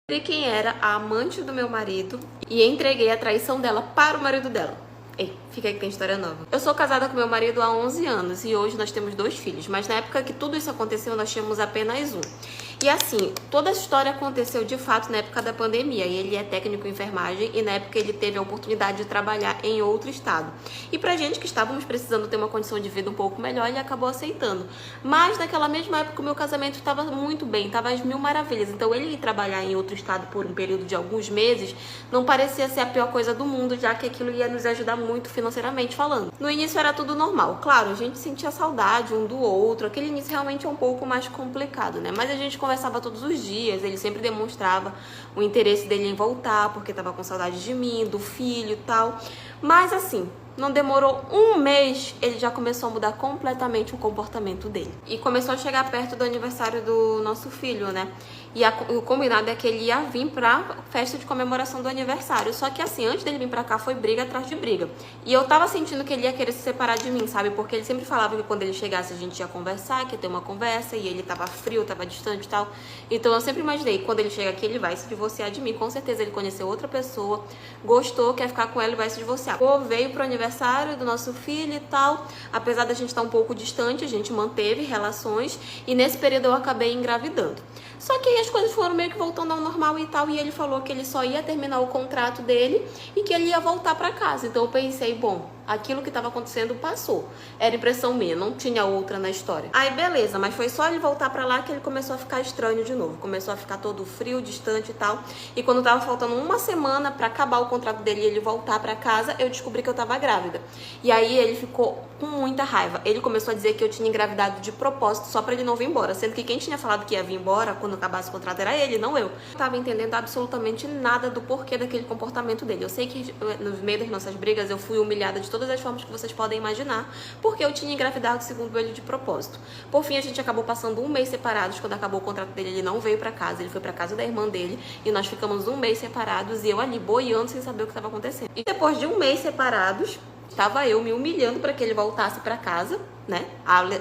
Quem era a amante do meu marido e entreguei a traição dela para o marido dela. Ei, fica aí que tem história nova. Eu sou casada com meu marido há 11 anos e hoje nós temos 2 filhos, mas na época que tudo isso aconteceu nós tínhamos apenas um. E assim, toda essa história aconteceu de fato na época da pandemia, e ele é técnico em enfermagem e na época ele teve a oportunidade de trabalhar em outro estado. E pra gente que estávamos precisando ter uma condição de vida um pouco melhor, ele acabou aceitando. Mas naquela mesma época o meu casamento estava muito bem, estava às mil maravilhas, então ele ir trabalhar em outro estado por um período de alguns meses não parecia ser a pior coisa do mundo, já que aquilo ia nos ajudar muito financeiramente falando. No início era tudo normal, claro, a gente sentia saudade um do outro, aquele início realmente é um pouco mais complicado, né? Mas a gente conversava todos os dias, ele sempre demonstrava o interesse dele em voltar, porque estava com saudade de mim, do filho e tal. Mas assim, não demorou um mês, ele já começou a mudar completamente o comportamento dele. E começou a chegar perto do aniversário do nosso filho, né? E o combinado é que ele ia vir pra festa de comemoração do aniversário. Só que assim, antes dele vir pra cá, foi briga atrás de briga. E eu tava sentindo que ele ia querer se separar de mim, sabe? Porque ele sempre falava que quando ele chegasse a gente ia conversar, que ia ter uma conversa. E ele tava frio, tava distante e tal. Então eu sempre imaginei, quando ele chega aqui, ele vai se divorciar de mim. Com certeza ele conheceu outra pessoa, gostou, quer ficar com ela e vai se divorciar. Veio pro aniversário do nosso filho e tal. Apesar da gente estar um pouco distante, a gente manteve relações. E nesse período eu acabei engravidando. Só que aí as coisas foram meio que voltando ao normal e tal, e ele falou que ele só ia terminar o contrato dele e que ele ia voltar pra casa. Então eu pensei, bom, aquilo que estava acontecendo passou. Era impressão minha, não tinha outra na história. Aí beleza, mas foi só ele voltar pra lá que ele começou a ficar estranho de novo. Começou a ficar todo frio, distante e tal. E quando tava faltando uma semana pra acabar o contrato dele e ele voltar pra casa, eu descobri que eu tava grávida. E aí ele ficou com muita raiva. Ele começou a dizer que eu tinha engravidado de propósito só pra ele não vir embora. Sendo que quem tinha falado que ia vir embora quando acabasse o contrato era ele, não eu. Eu tava entendendo absolutamente nada do porquê daquele comportamento dele. Eu sei que no meio das nossas brigas eu fui humilhada de todas as formas que vocês podem imaginar, porque eu tinha engravidado segundo ele de propósito. Por fim, a gente acabou passando um mês separados. Quando acabou o contrato dele, ele não veio pra casa, ele foi pra casa da irmã dele e nós ficamos um mês separados e eu ali boiando sem saber o que estava acontecendo. E depois de um mês separados, estava eu me humilhando para que ele voltasse para casa, né?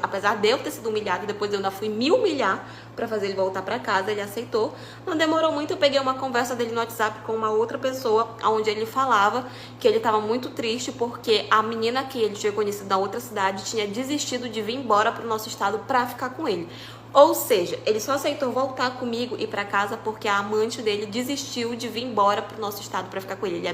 Apesar de eu ter sido humilhada, depois eu ainda fui me humilhar para fazer ele voltar para casa, ele aceitou. Não demorou muito, eu peguei uma conversa dele no WhatsApp com uma outra pessoa, onde ele falava que ele estava muito triste porque a menina que ele tinha conhecido na outra cidade tinha desistido de vir embora para o nosso estado para ficar com ele. Ou seja, ele só aceitou voltar comigo e ir pra casa porque a amante dele desistiu de vir embora pro nosso estado pra ficar com ele. Ele ia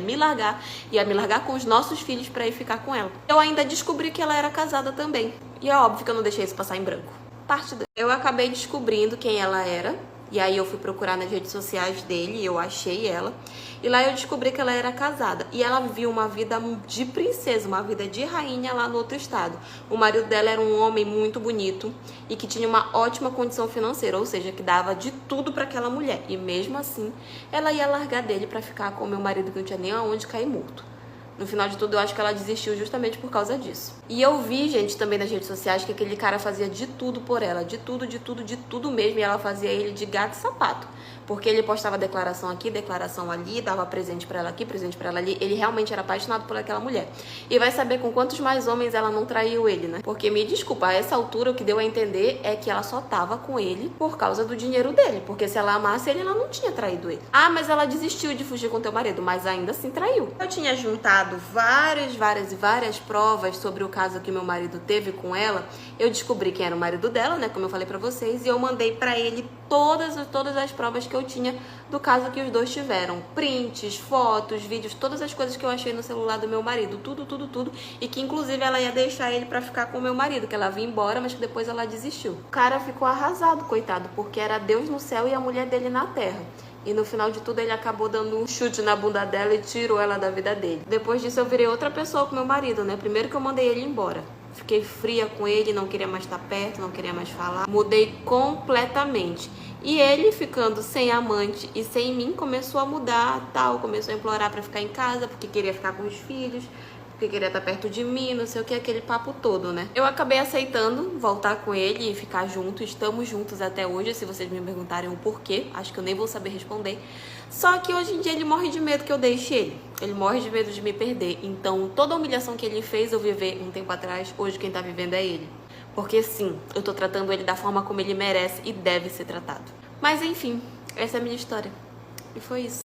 me largar com os nossos filhos pra ir ficar com ela. Eu ainda descobri que ela era casada também. E é óbvio que eu não deixei isso passar em branco. Parte 2. Eu acabei descobrindo quem ela era. E aí eu fui procurar nas redes sociais dele e eu achei ela. E lá eu descobri que ela era casada. E ela vivia uma vida de princesa, uma vida de rainha lá no outro estado. O marido dela era um homem muito bonito e que tinha uma ótima condição financeira, ou seja, que dava de tudo para aquela mulher. E mesmo assim, ela ia largar dele para ficar com o meu marido que não tinha nem aonde cair morto. No final de tudo, eu acho que ela desistiu justamente por causa disso. E eu vi, gente, também nas redes sociais que aquele cara fazia de tudo por ela. De tudo mesmo. E ela fazia ele de gato e sapato. Porque ele postava declaração aqui, declaração ali, dava presente pra ela aqui, presente pra ela ali. Ele realmente era apaixonado por aquela mulher. E vai saber com quantos mais homens ela não traiu ele, né? Porque, me desculpa, a essa altura o que deu a entender é que ela só tava com ele por causa do dinheiro dele. Porque se ela amasse ele, ela não tinha traído ele. Ah, mas ela desistiu de fugir com teu marido, mas ainda assim traiu. Eu tinha juntado várias provas sobre o caso que meu marido teve com ela. Eu descobri quem era o marido dela, né, como eu falei pra vocês, e eu mandei pra ele todas as provas que eu tinha do caso que os dois tiveram. Prints, fotos, vídeos, todas as coisas que eu achei no celular do meu marido, tudo, e que inclusive ela ia deixar ele pra ficar com o meu marido, que ela vinha embora, mas que depois ela desistiu. O cara ficou arrasado, coitado, porque era Deus no céu e a mulher dele na terra. E no final de tudo ele acabou dando um chute na bunda dela e tirou ela da vida dele. Depois disso eu virei outra pessoa com meu marido, né? Primeiro que eu mandei ele embora. Fiquei fria com ele, não queria mais estar perto, não queria mais falar. Mudei completamente. E ele, ficando sem amante e sem mim, começou a mudar, tal. Começou a implorar pra ficar em casa, porque queria ficar com os filhos, porque queria estar perto de mim, não sei o que, aquele papo todo, né? Eu acabei aceitando voltar com ele e ficar junto. Estamos juntos até hoje, se vocês me perguntarem o porquê. Acho que eu nem vou saber responder. Só que hoje em dia ele morre de medo que eu deixe ele. Ele morre de medo de me perder. Então, toda a humilhação que ele fez eu viver um tempo atrás, hoje quem tá vivendo é ele. Porque sim, eu tô tratando ele da forma como ele merece e deve ser tratado. Mas enfim, essa é a minha história. E foi isso.